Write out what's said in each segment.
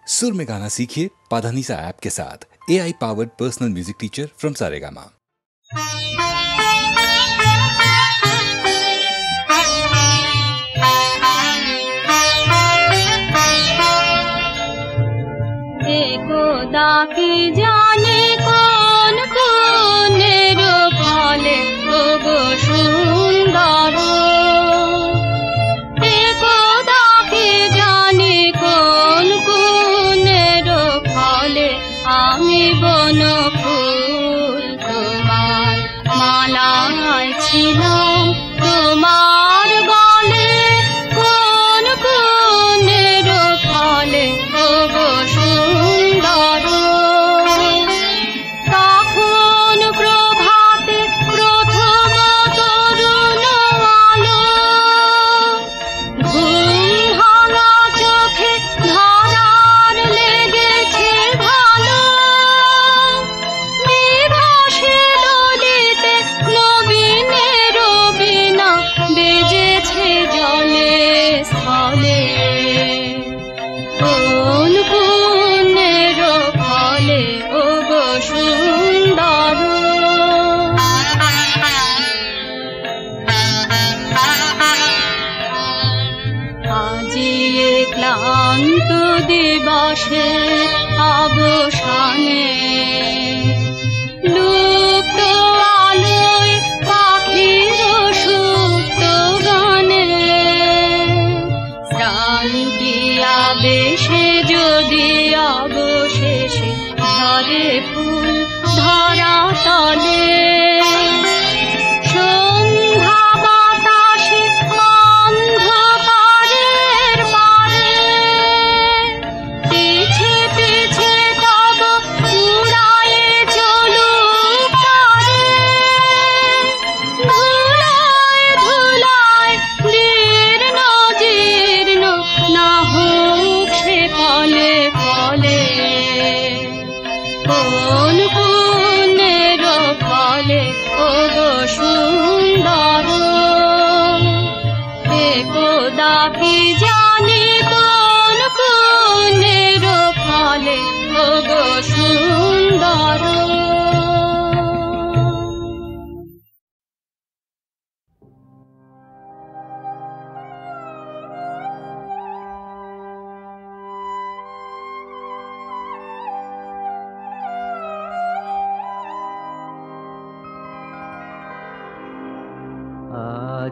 सुर में गाना सीखिए पाधानीसा ऐप के साथ। AI powered personal music teacher from Saregama. एकदा की जाने কোন কোনের ফলে ওগো সুন্দর, একদা কি জানে কোন কোনের ফলে আমি বন ফুল তোমার মালায় ছিলাম তোমার গলে, কোন কোনের ফলে ওগো সুন্দর। তখন প্রভাতে প্রথম তরুণ আলো, ঘুম ভাঙা চোখে ধরার লেগেছে ভালো, বিভাসে ললিতে নবীনের বীণা বেজেছে জলে স্থলে, কোন পুণ্যের ফলে ওগো সুন্দর। আজি এ ক্লান্ত দিবসে অবসানে, লুপ্ত আলোয় পাখির সুপ্ত গানে, শ্রান্তি আবেশে যদি অবশেষে ধরে ফুল ধরা তলে, সন্ধ্যা বাতাসে অন্ধকারের পারে, পিছে পিছে তব উড়ায়ে চলুক তারে, ধুলায় ধুলায় জীর্ণ জীর্ণ না হোক সে ফলে ফলে, কোন পুণ্যের ফলে ওগো সুন্দর। একদা কি জানি কোন পুণ্যের ফলে ওগো সুন্দর।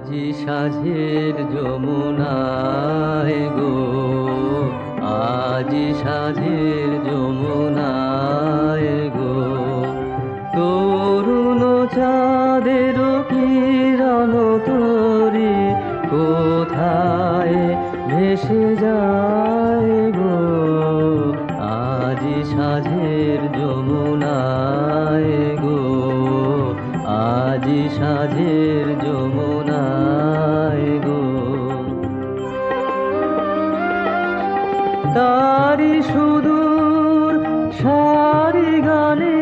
আজি সাঁঝের যমুনায় গো, আজি সাঁঝের যমুনায় গো, তরুণ চাঁদের কিরণ তরি কোথায় ভেসে যায় গো, আজি সাঁঝের যমুনায় গো, আজি সাঁঝের যমুনায় গো। তারি সুদূর সারি গানে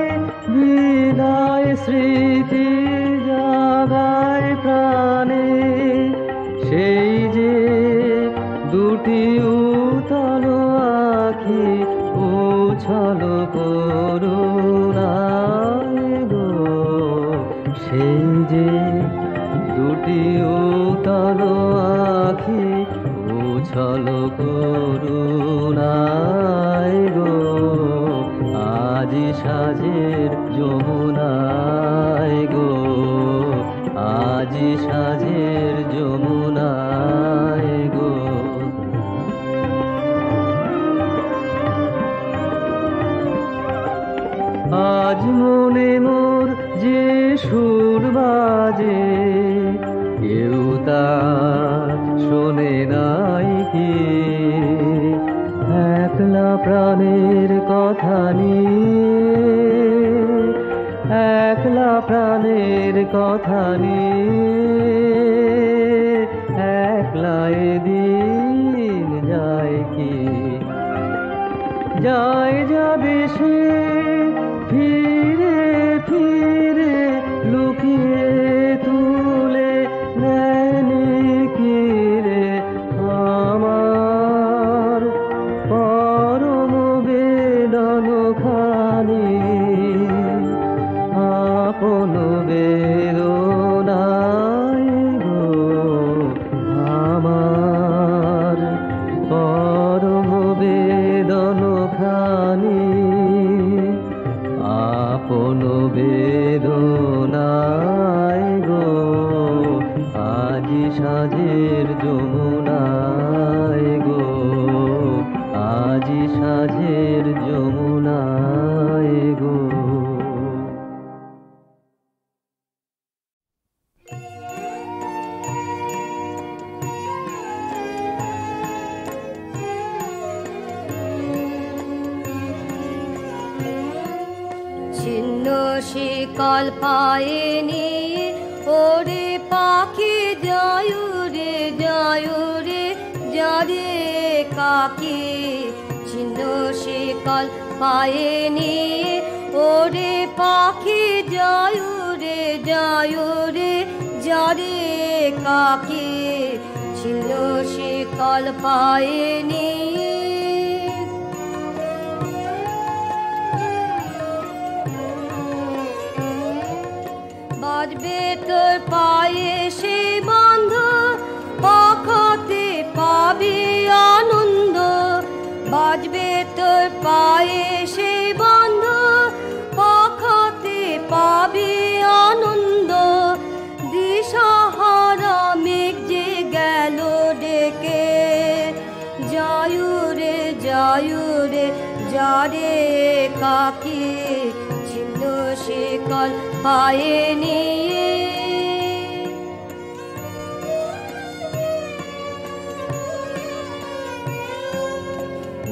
বিদায় স্মৃতি জাগায় প্রাণে, সেই যে দুটি উতল আখি উছল করুণায় গো, সেই যে দুটি উতল আখি উছল করুণায় গো, আজি সাঁঝের যমুনায় গো, আজি সাঁঝের যমুনায় গো। আজ মনে মোর যে সুর বাজে, কেউ তা শোনে নাই কি, একলা প্রাণের কথা নিয়ে, একলা প্রাণের কথা নিয়ে, একলা এদিন যায় কি, যায় যাবে সে ফিরে ফিরে লুকিয়ে তুলে নেয়নি কি রে আমার পরম শিকল পায়ে নিয়ে ওরে পাখি যায়ু রে যারে কাকি ছিন্ন শিকল পায়ে নিয়ে ওরে পাখি যায়ু রে যারে কাকি ছিন্ন শিকল পায়ে নিয়ে বাজবে তোর পায়ে সে বন্ধ পাখাতে পাবি আনন্দ বাজবে তোর পায়ে সে বন্ধ পাখাতে পাবি আনন্দ দিশাহারা মেঘ যে গেল ডেকে যায়ু রে যারে কাকি ছিন্ন শিকল পায়ে নিয়ে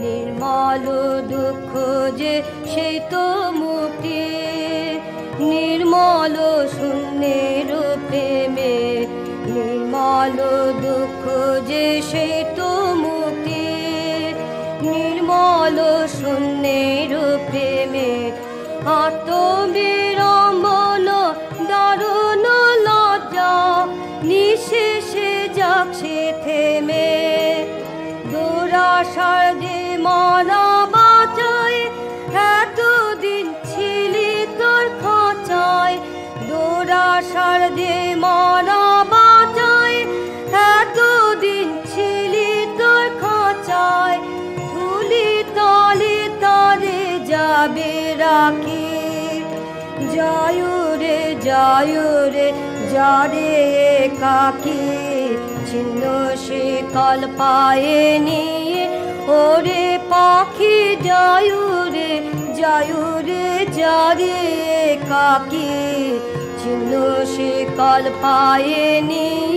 নির্মল দুঃখ যে সেই তো মুক্তি নির্মল শূন্যের প্রেমে নির্মল দুঃখ যে সেই তো মুক্তি নির্মল শূন্যের প্রেমে আত্মবিড়ম্বন দারুণ লজ্জা নিঃশেষে যাক সে থেমে দুরাশার যে মরা বাঁচায় এতদিন ছিলি তোর খাঁচায় দুরাশার যে মরা বাঁচায় এতদিন ছিলি তোর খাঁচায় ধুলি তলে তারে যাবে রাখি যায়ু রে যারে কাকি ছিন্ন শিকল পায়ে নিয়ে ওরে পাখি যায়ু রে যারে কাকি ছিন্ন শিকল পায়ে নিয়ে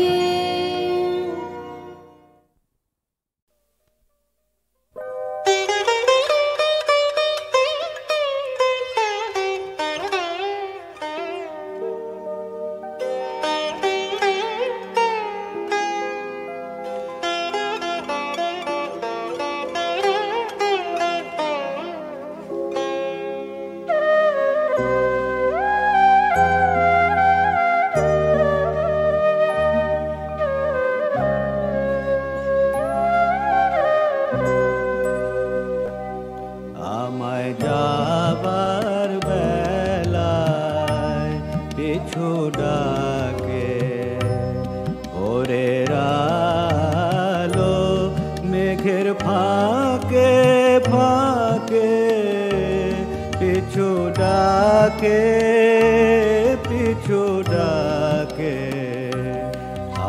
পিছু ডাকে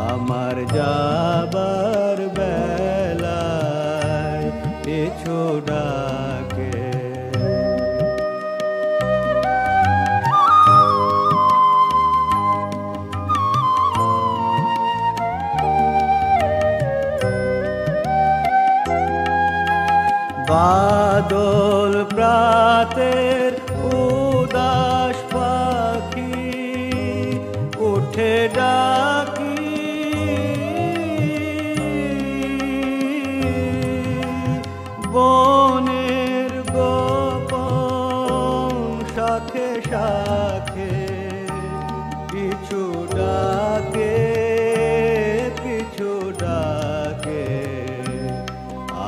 আমার যাবার বেলায় পিছু ডাকে বাদল প্রাতের উদাস পাখি উঠে ডাকি বনের গোপন শাখে শাখে পিছু ডাকে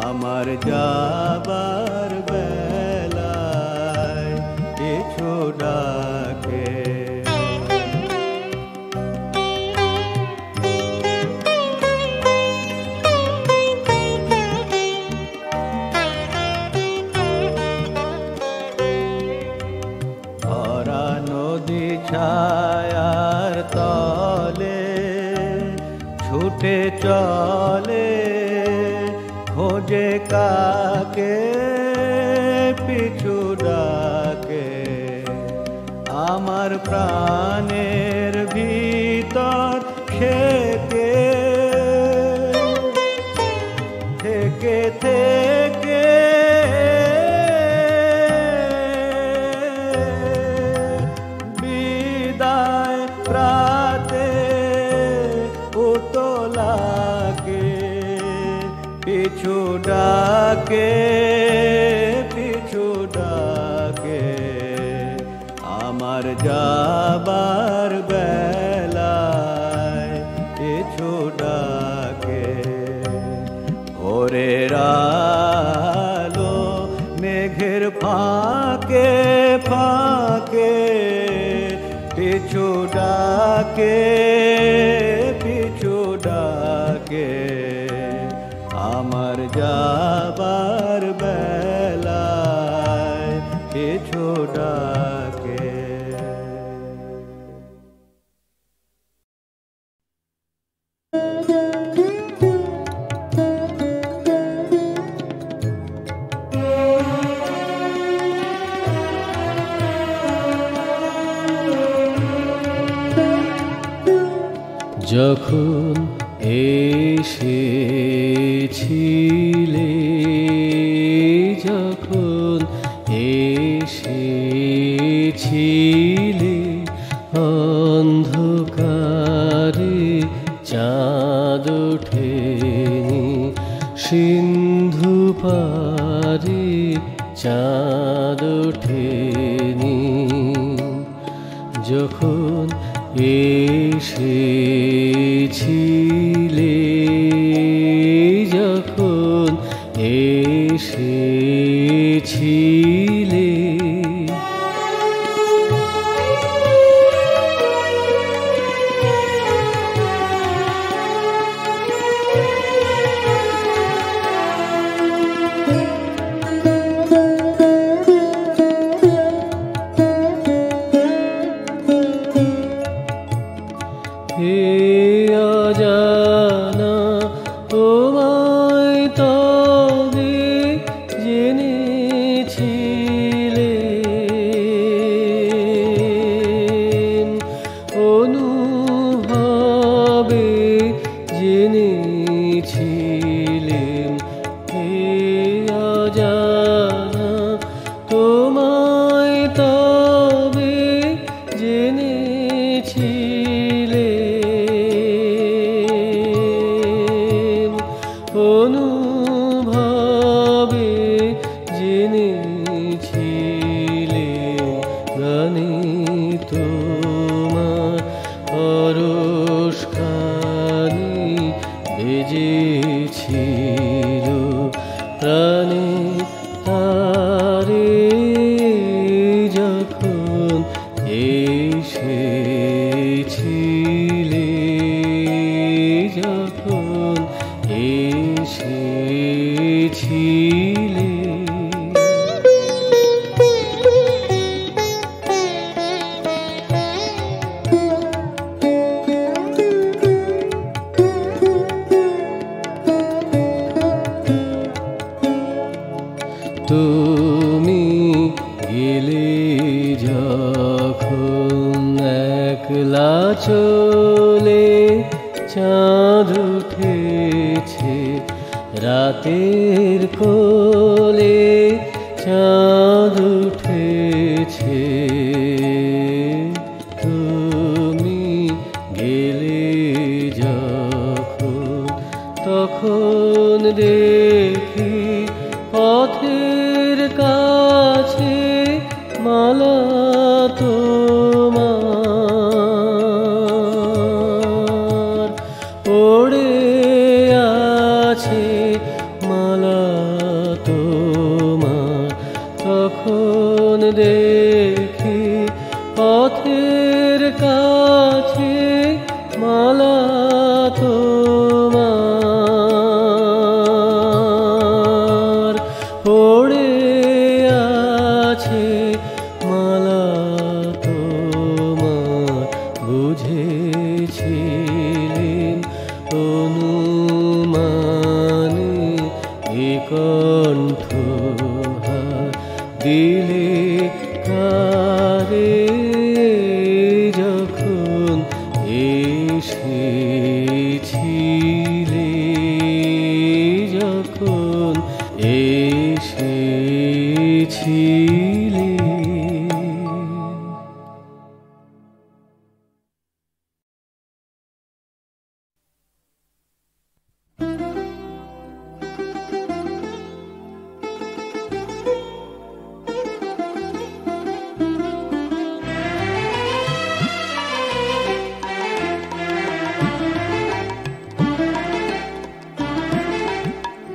আমার যাবার বেলায় পিছু ডাকে ভরা নদী ছায়ার তলে ছুটে চলে খোঁজে কাকে পিছু ডাকে আমার প্রাণের ভিতর থেকে থেকে থেকে ফাঁকে ফাঁকে পিছু ডাকে পিছু ডাকে আমার যাবার বেলায় পিছু ডাকে। যখন এসেছিলে যখন এসেছিলে অন্ধকারে চাঁদ ওঠেনি সিন্ধু পারে চাঁদ ওঠেনি যখন এসেছিলে যখন এসেছিলে তুমি গেলে যখন একলা চলে চাঁদ উঠেছে রাতের কোলে চাঁদ উঠেছে তুমি গেলে যখন তখন দেখি পথের কাছে মালা তোমার পড়ে আছে মালা তোমার তখন দেখি পথের কাছে মালা তোমার পড়ে আছে মালা তোমার বুঝেছিলেন অনুমানে এ কণ্ঠ দিলে কারে যখন এসেছিলে যখন এসেছিলে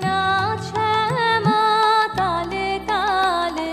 নাচ শ্যামা তালে তালে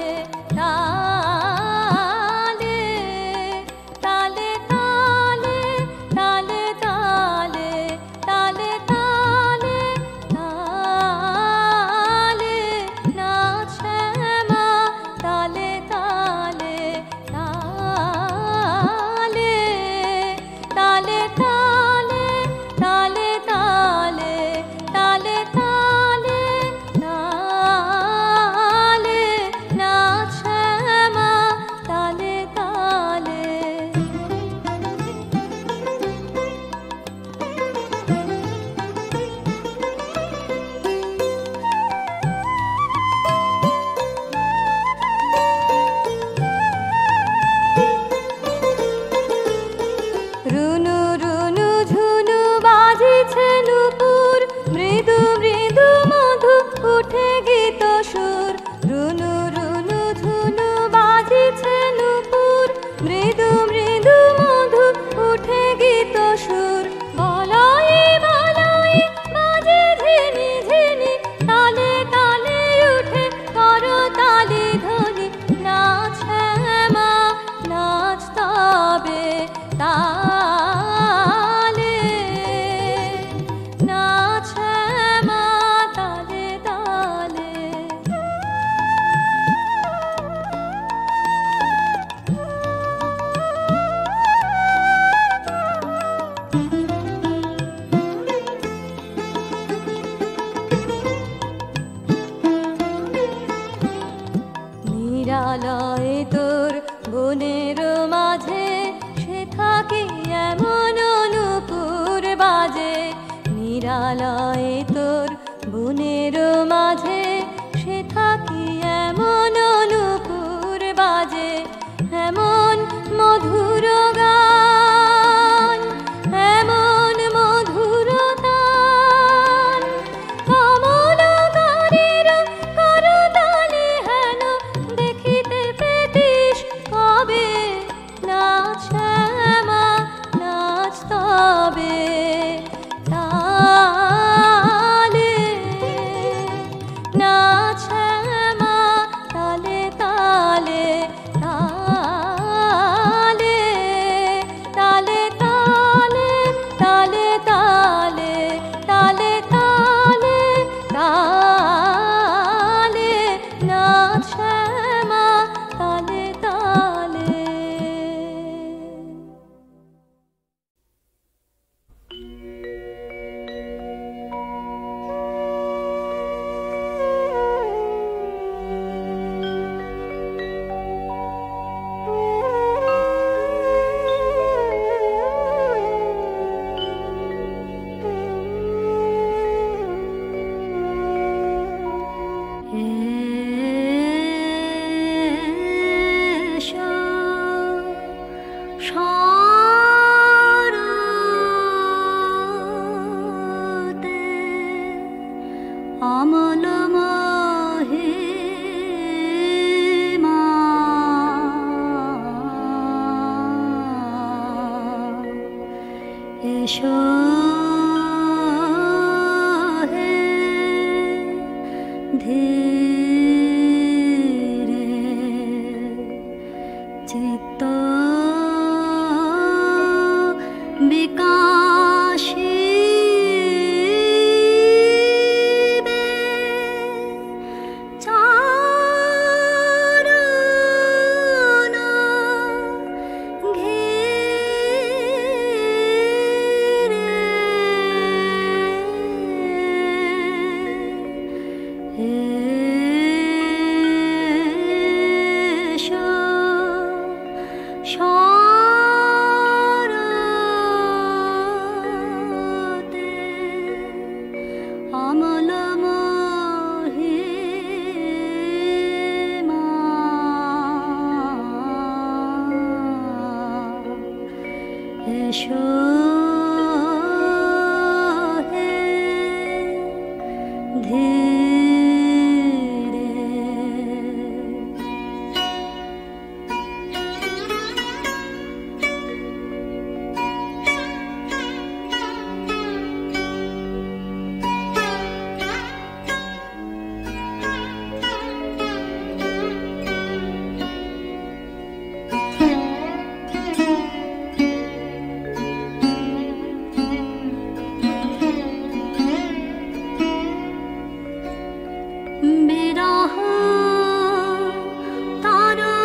নিরালয় তোর বনের মাঝে সে থাকে এমন অনুপুর বাজে, নিরালয় তোর বনের মাঝে সে থাকি এমন অনুপুর বাজে, এমন মধুর গান এমন মধুর তান, কমল গানের করতালি হেন দেখিতে পেতিস কবে, নাচ শ্যামা নাচ তবে তালে, নাচ শ্যামা তালে তালে তালে তালে তালে তালে তালে তালে তালে তালে, নাচ শ্যামা তালে তালে। অমল মহিমা এসো হে ধীরে চিত্ত বিকাশী অমল মহিমা এসো হে ধীরে। বিরহ তরঙ্গে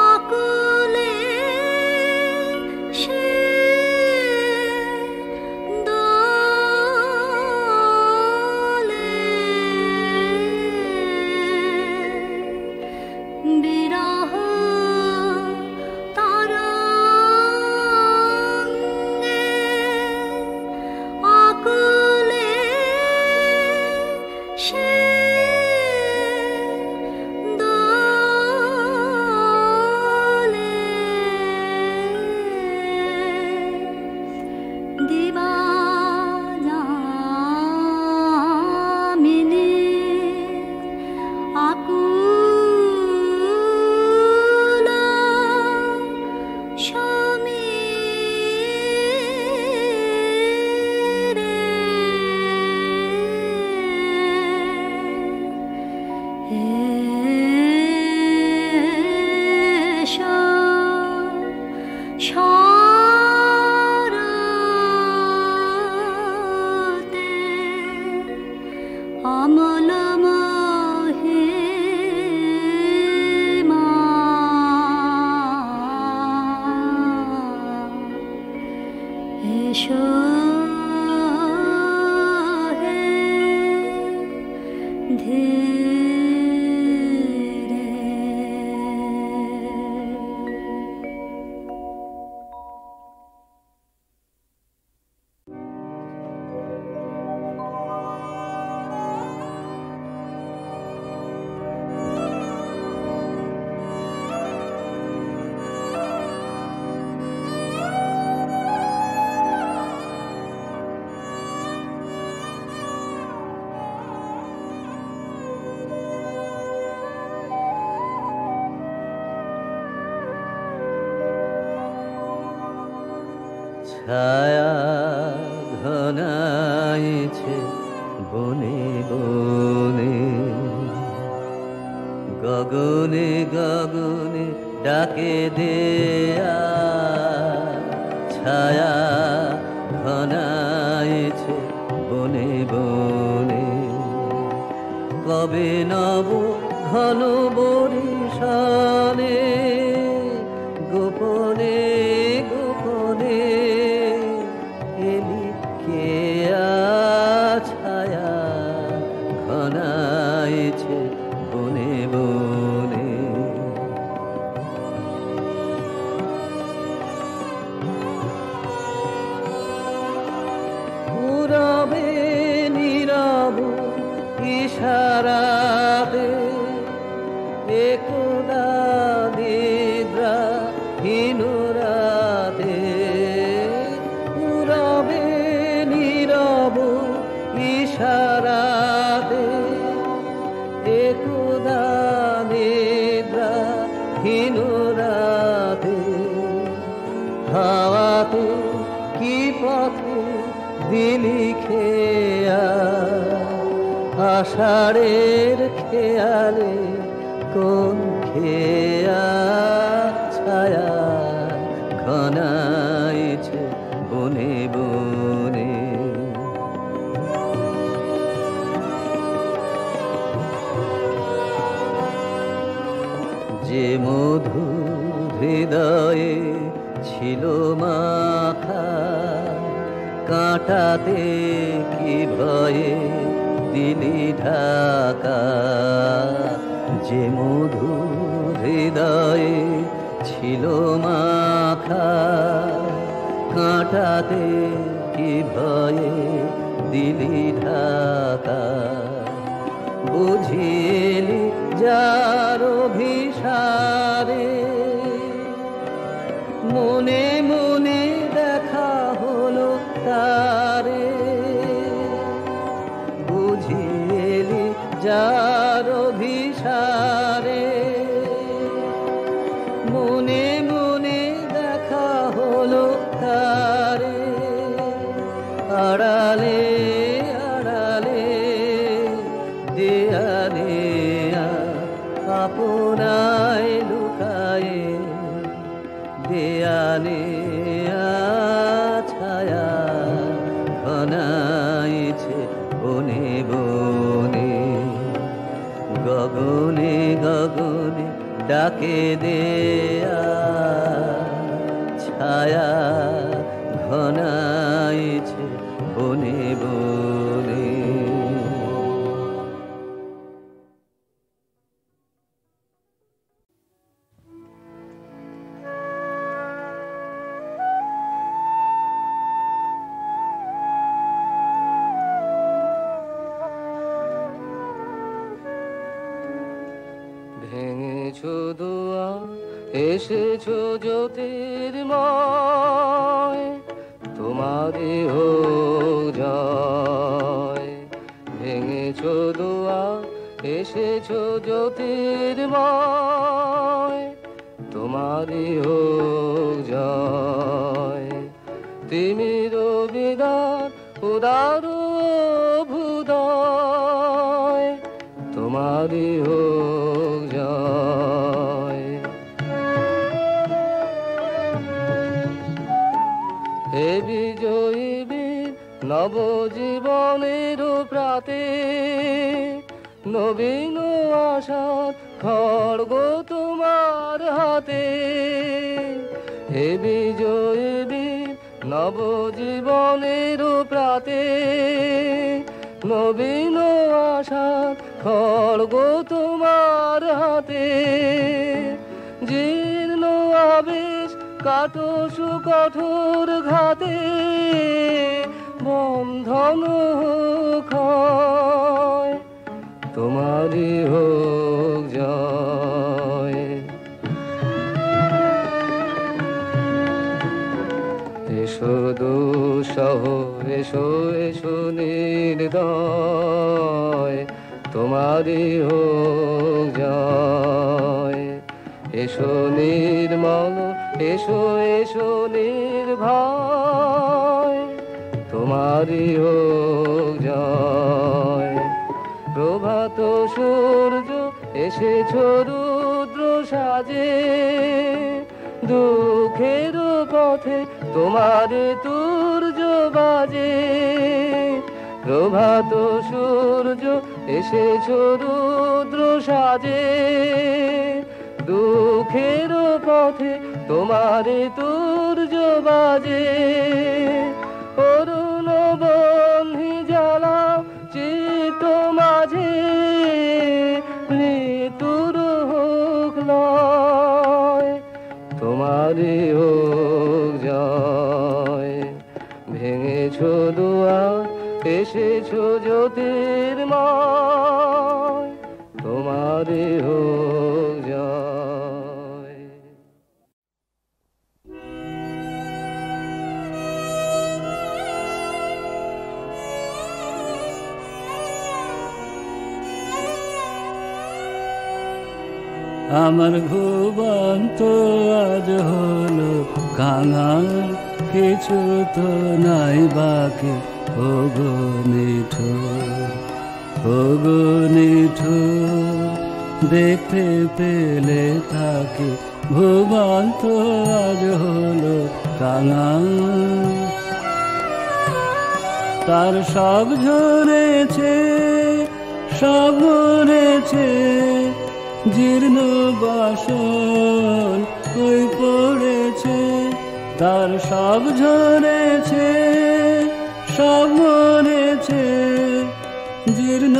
আকুলে সে দোলে, বিরহ তরঙ্গে আকুলে সে দোলে, দিবাযামিনী আকুল সমীরে এসো শরতে অমল মহিমা এসো হে ছায়া ঘনাইছে বনে বনে, গগনে গগনে ডাকে দেয়া। ছায়া ঘনাইছে বনে বনে, কবে নব ঘন বরিশানে, গোপনে গোপনে এলি কেয়া। ছায়া ঘনাইছে বনে বনে, নীরবে নীরব ইশারাতে একদা নিদ্রাহীন রাতে। নীরবে নীরব ইশারাতে একদা নিদ্রাহীন রাতে। হাওয়াতে কি পথে দিলি খেয়া, আষাঢ়ের খেয়ালে কোন খেয়া। ছায়া ঘনাইছে বনে বনে, যে মধু হৃদয়ে ছিল মাখা, কাঁটাতে কি ভয়ে দিলি ঢাকা। যে মধু হৃদয়ে ছিল মাখা, কাঁটাতে কি ভয়ে দিলি ঢাকা। বুঝিলি যার অভিসারে, মনে মনে দেখা হলো তারে। বুঝিলি যার অভিসারে, মনে মনে দেখা হলো তারে। আড়ালে আড়ালে দেয়া দেয়া আপনায় লুকায়ে দেয়া নেয়া। ছায়া ঘনাইছে বনে বনে, গগনে গগনে ডাকে দেয়া। ছায়া ঘনাইছে বনে বনে। ভেঙেছো দোয়া এসেছো জ্যোতির্ময়, তোমারে হোক জয়। ভেঙেছো দোয়া এসেছো জ্যোতির্ময়, তোমারে হোক জয়। তিমির বিদার উদার ভুদয়, তোমারে হোক জয়। হে বিজয়ী বীর নবজীবনের প্রাতে, নবীন আশার খড়গ তোমার হাতে। হে বিজয়ী বীর নবজীবনের প্রাতে, নবীন আশার খড়গ তোমার হাতে, জীর্ণ আবেশ কাটো সুকঠোর ঘাতে, বন্ধন ক্ষয় তোমারই হোক জয়। এসো দুঃসহ এসো এসো নির্দয়, তোমারই হোক জয়। এসো নির্মল এসো এসো নির্ভয়, তোমারই হোক জয়। প্রভাত সূর্য এসেছ রুদ্র সাজে, দুঃখের পথে তোমার তুর্য বাজে। প্রভাত সূর্য এসেছ রুদ্র সাজে, দুঃখের পথে তোমার তুর্য বাজে। অরুণ বন্ধি জ্বালাও চিত্ত মাঝে, মৃত্যুর হোক লয়, তোমারই হোক জয়। ভেঙেছ দুয়ার এসেছ জ্যোতির্ময়, তোমারই হোক জয়। আমার ঘুমন্ত আজ হলো কাঙাল, কিছু তো নাই বাকি। ওগো নিঠুর ওগো নিঠুর, দেখতে পেলে তাকে ঘুমন্ত আজ হলো কাঙাল। তার সব ঝরেছে সব মরেছে, জীর্ণ বাসন ওই পড়েছে। তার সব ঝরেছে সব মরেছে, জীর্ণ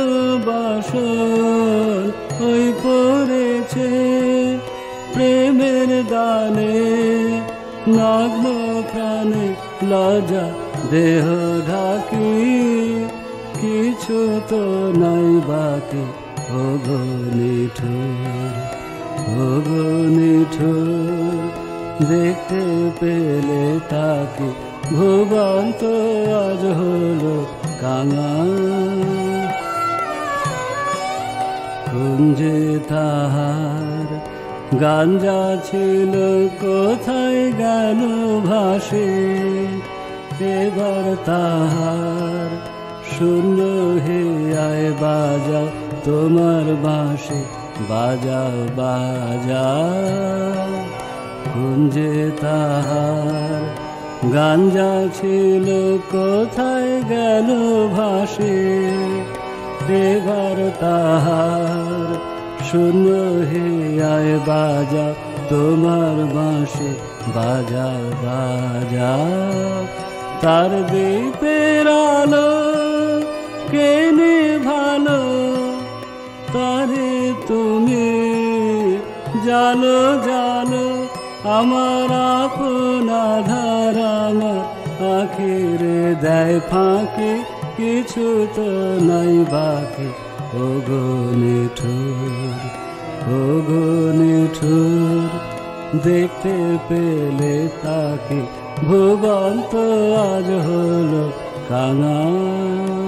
বাসন ওই পড়েছে। প্রেমের দানে নগ্ন প্রাণে লজ্জা দেহ ঢাকি, কিছু তো নাই বাকি। ওগো নিঠুর ওগো নিঠুর, দেখতে পেলে তাকে ভুবন্ত আজ হলো কাঙাল। কুঞ্জে তাহার গাঞ্জা ছিল কোথায় গেল ভাসে, এবার তাহার শূন্য হে আয় বাজা তোমার বাঁশি, বাজাও বাজাও। কুঞ্জে তাহার গাঞ্জা ছিল কোথায় গেল ভাসে, এবার তাহার শূন্য হে আয় বাজা তোমার বাঁশি, বাজাও বাজাও। তার দ্বীপের আলো কেনে ভালো, তারে তুমি জানো জানো। আমার আপন আধার আমার আখিরে দেয় ফাঁকি, কিছু তো নাই বাকি। ওগো নিঠুর ওগো নিঠুর, দেখতে পেলে তাকে ভুবন্ত আজ হলো কাঙাল।